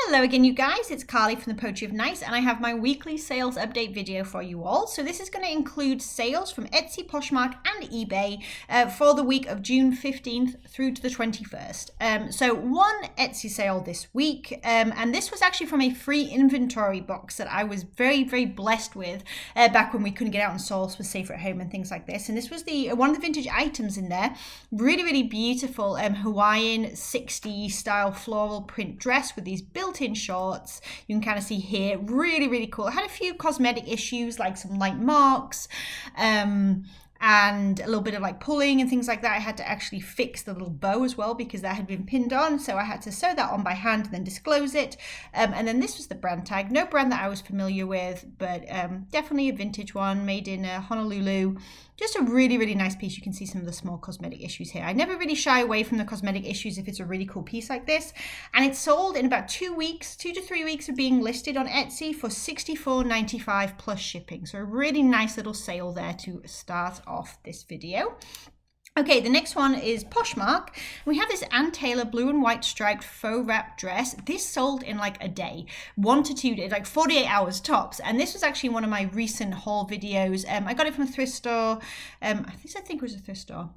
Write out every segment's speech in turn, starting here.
Hello again, you guys. It's Carly from the Poetry of Nice, and I have my weekly sales update video for you all. So this is going to include sales from Etsy, Poshmark, and eBay for the week of June 15th through to the 21st. So one Etsy sale this week, and this was actually from a free inventory box that I was very, very blessed with back when we couldn't get out and source with safer at home and things like this. And this was one of the vintage items in there. Really, really beautiful Hawaiian 60s style floral print dress with these built-in shorts. You can kind of see here, really, really cool. I had a few cosmetic issues, like some light marks, and a little bit of like pulling and things like that. I had to actually fix the little bow as well because that had been pinned on, so I had to sew that on by hand and then disclose it. And then this was the brand tag. No brand that I was familiar with, but definitely a vintage one made in Honolulu. Just a really, really nice piece. You can see some of the small cosmetic issues here. I never really shy away from the cosmetic issues if it's a really cool piece like this. And it's sold in about 2 to 3 weeks of being listed on Etsy for $64.95 plus shipping. So a really nice little sale there to start off this video. Okay, the next one is Poshmark. We have this Ann Taylor blue and white striped faux wrap dress. This sold in like a day, 1 to 2 days, like 48 hours tops. And this was actually one of my recent haul videos. I got it from a thrift store. I think it was a thrift store.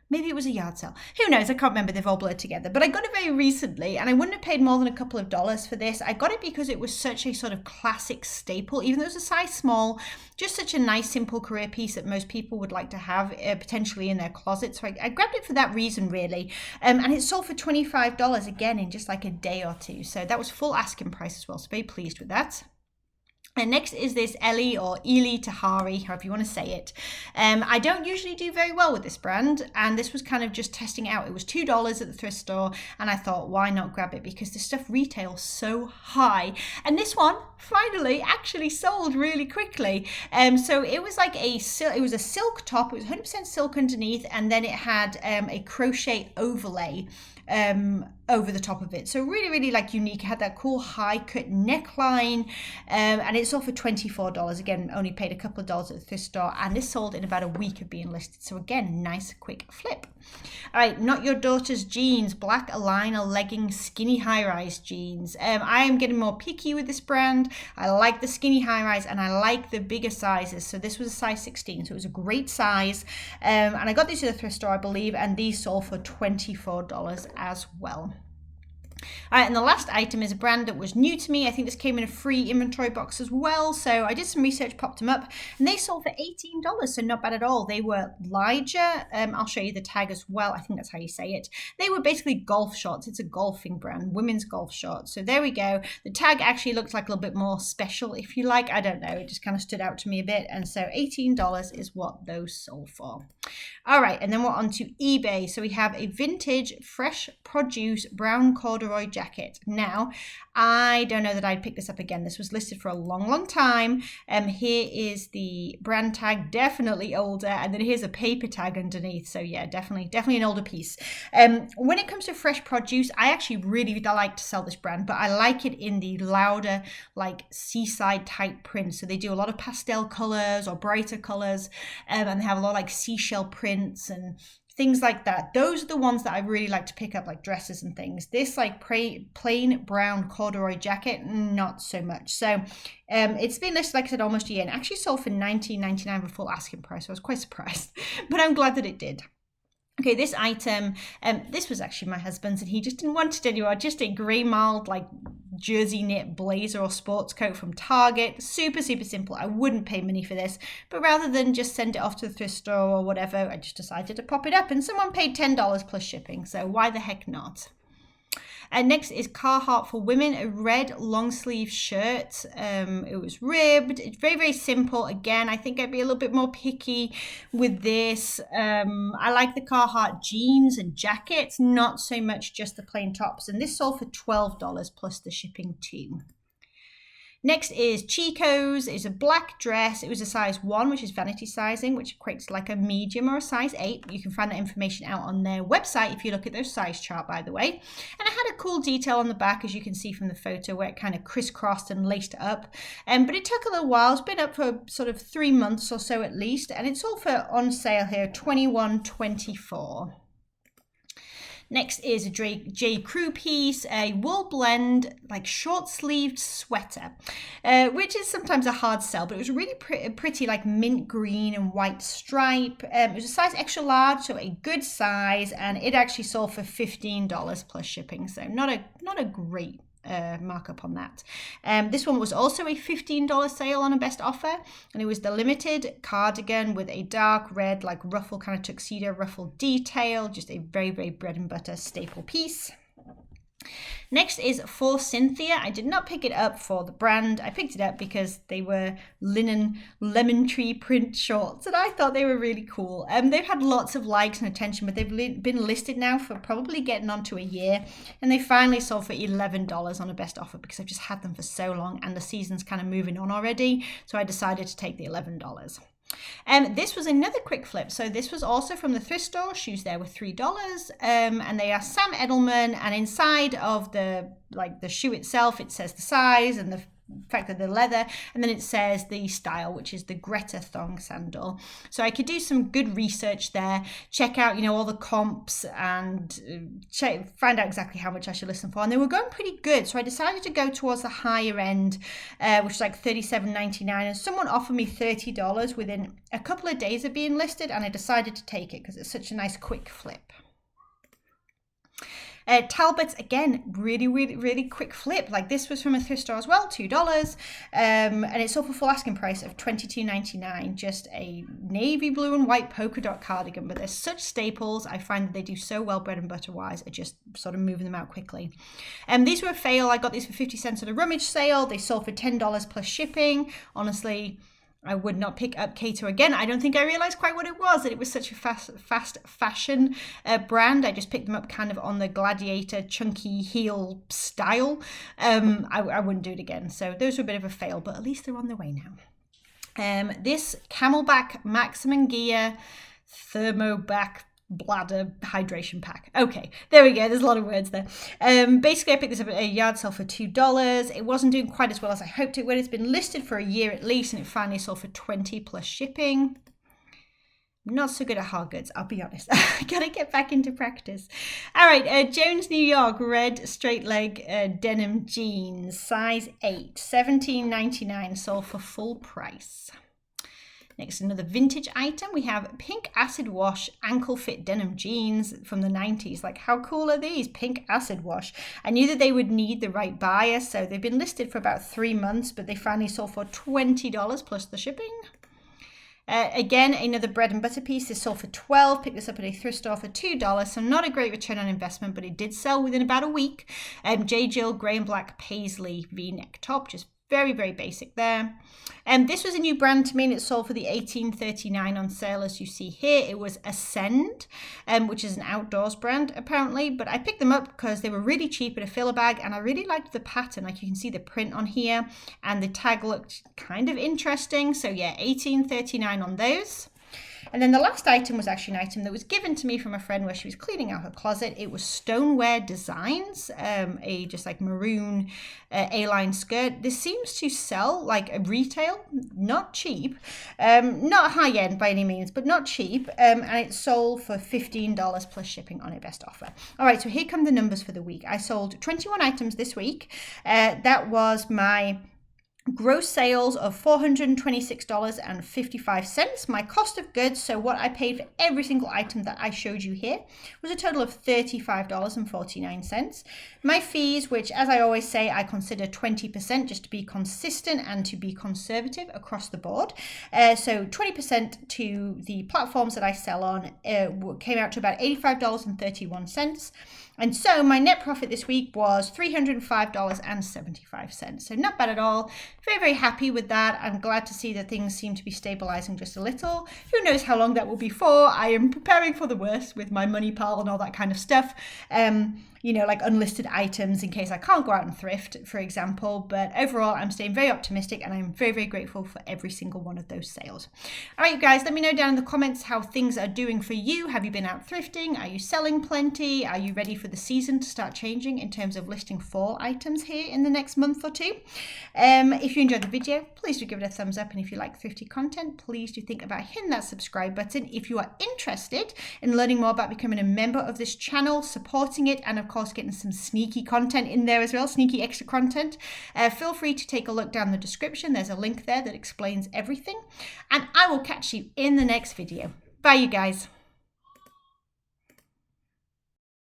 Maybe it was a yard sale. Who knows? I can't remember. They've all blurred together. But I got it very recently, and I wouldn't have paid more than a couple of dollars for this. I got it because it was such a sort of classic staple, even though it was a size small, just such a nice, simple career piece that most people would like to have potentially in their closet. So I grabbed it for that reason, really. And it sold for $25 again in just like a day or two. So that was full asking price as well. So very pleased with that. And next is this Eli or Eli Tahari, however you want to say it. I don't usually do very well with this brand, and this was kind of just testing out. It was $2 at the thrift store, and I thought, why not grab it? Because this stuff retails so high. And this one finally actually sold really quickly. So it was like a silk top. It was 100% silk underneath, and then it had a crochet overlay over the top of it. So really, really like unique. It had that cool high cut neckline, and it sold for $24. Again, only paid a couple of dollars at the thrift store, and this sold in about a week of being listed. So again, nice quick flip. All right, Not Your Daughter's Jeans, black aligner legging skinny high-rise jeans. I am getting more picky with this brand. I like the skinny high-rise, and I like the bigger sizes. So this was a size 16, so it was a great size. And I got these at the thrift store, I believe, and these sold for $24 as well. All right, and the last item is a brand that was new to me. I think this came in a free inventory box as well. So I did some research, popped them up, and they sold for $18, so not bad at all. They were larger. I'll show you the tag as well. I think that's how you say it. They were basically golf shorts. It's a golfing brand, women's golf shorts. So there we go. The tag actually looks like a little bit more special, if you like. I don't know. It just kind of stood out to me a bit. And so $18 is what those sold for. All right, and then we're on to eBay. So we have a vintage fresh produce brown corduroy jacket. Now, I don't know that I'd pick this up again. This was listed for a long, long time. Here is the brand tag, definitely older, and then here's a paper tag underneath. So yeah, definitely an older piece. When it comes to fresh produce, I actually really like to sell this brand, but I like it in the louder, like seaside type print. So they do a lot of pastel colors or brighter colors, and they have a lot of like seashell prints and things like that. Those are the ones that I really like to pick up, like dresses and things. This like plain brown corduroy jacket, not so much. So it's been listed, like I said, almost a year, and actually sold for $19.99 for full asking price. So I was quite surprised, but I'm glad that it did. Okay, this item, this was actually my husband's, and he just didn't want it anymore. Just a grey mild, like jersey knit blazer or sports coat from Target. Super, super simple. I wouldn't pay money for this, but rather than just send it off to the thrift store or whatever, I just decided to pop it up, and someone paid $10 plus shipping. So why the heck not? And next is Carhartt for women, a red long sleeve shirt. It was ribbed. It's very, very simple. Again, I think I'd be a little bit more picky with this. I like the Carhartt jeans and jackets, not so much just the plain tops. And this sold for $12 plus the shipping too. Next is Chico's. It's a black dress. It was a size 1, which is vanity sizing, which equates to like a medium or a size 8. You can find that information out on their website if you look at their size chart, by the way. And it had a cool detail on the back, as you can see from the photo, where it kind of crisscrossed and laced up. But it took a little while. It's been up for sort of 3 months or so at least. And it's all for on sale here, $21.24. Next is a J. Crew piece, a wool blend, like short-sleeved sweater, which is sometimes a hard sell, but it was really pretty, like mint green and white stripe. It was a size extra large, so a good size, and it actually sold for $15 plus shipping, so not a great markup on that. This one was also a $15 sale on a best offer, and it was the limited cardigan with a dark red, like ruffle, kind of tuxedo ruffle detail, just a very, very bread and butter staple piece. Next is for Cynthia. I did not pick it up for the brand. I picked it up because they were linen lemon tree print shorts, and I thought they were really cool. They've had lots of likes and attention, but they've been listed now for probably getting on to a year, and they finally sold for $11 on a best offer because I've just had them for so long and the season's kind of moving on already, so I decided to take the $11. This was another quick flip. So this was also from the thrift store. Shoes there were $3, and they are Sam Edelman. And inside of the shoe itself, it says the size and the fact that they're leather, and then it says the style, which is the Greta thong sandal. So I could do some good research there, check out all the comps, and find out exactly how much I should listen for, and they were going pretty good. So I decided to go towards the higher end, which is like $37.99, and someone offered me $30 within a couple of days of being listed, and I decided to take it because it's such a nice quick flip. Talbot's, again, really, really, really quick flip. Like, this was from a thrift store as well, $2, and it sold for full asking price of $22.99. Just a navy blue and white polka dot cardigan, but they're such staples. I find that they do so well bread and butter wise. I just sort of moving them out quickly. These were a fail. I got these for 50 cents at a rummage sale. They sold for $10 plus shipping. Honestly, I would not pick up Cato again. I don't think I realized quite what it was, that it was such a fast fashion brand. I just picked them up kind of on the gladiator chunky heel style. I wouldn't do it again. So those were a bit of a fail, but at least they're on their way now. This Camelback Maximum Gear Thermoback bladder hydration pack. Okay, there we go. There's a lot of words there. Basically, I picked this up at a yard sale for $2. It wasn't doing quite as well as I hoped it would. It's been listed for a year at least, and it finally sold for $20 plus shipping. Not so good at hard goods, I'll be honest. I gotta get back into practice. All right, Jones New York red straight leg denim jeans, size 8, $17.99, sold for full price. Next, another vintage item. We have pink acid wash ankle fit denim jeans from the 90s. Like, how cool are these? Pink acid wash. I knew that they would need the right buyer, so they've been listed for about 3 months, but they finally sold for $20 plus the shipping. Again, another bread and butter piece. This sold for $12. Picked this up at a thrift store for $2. So not a great return on investment, but it did sell within about a week. J. Jill grey and black paisley V-neck top, just very, very basic there. This was a new brand to me, and it sold for the $18.39 on sale, as you see here. It was Ascend, which is an outdoors brand, apparently. But I picked them up because they were really cheap at a filler bag, and I really liked the pattern. Like, you can see the print on here, and the tag looked kind of interesting. So yeah, $18.39 on those. And then the last item was actually an item that was given to me from a friend where she was cleaning out her closet. It was Stoneware Designs, a just like maroon A-line skirt. This seems to sell like a retail, not cheap, not high end by any means, but not cheap. And it sold for $15 plus shipping on a best offer. All right, so here come the numbers for the week. I sold 21 items this week. That was my gross sales of $426.55. My cost of goods, so what I paid for every single item that I showed you here, was a total of $35.49. My fees, which, as I always say, I consider 20% just to be consistent and to be conservative across the board. So 20% to the platforms that I sell on came out to about $85.31. And so my net profit this week was $305.75. So not bad at all. Very, very happy with that. I'm glad to see that things seem to be stabilizing just a little. Who knows how long that will be for? I am preparing for the worst with my money pile and all that kind of stuff. like unlisted items in case I can't go out and thrift, for example. But overall, I'm staying very optimistic and I'm very, very grateful for every single one of those sales. All right, you guys, let me know down in the comments how things are doing for you. Have you been out thrifting? Are you selling plenty? Are you ready for the season to start changing in terms of listing fall items here in the next month or two? If you enjoyed the video, please do give it a thumbs up. And if you like thrifty content, please do think about hitting that subscribe button. If you are interested in learning more about becoming a member of this channel, supporting it, and of course getting some sneaky content in there as well, sneaky extra content, feel free to take a look down the description. There's a link there that explains everything. And I will catch you in the next video. Bye, you guys.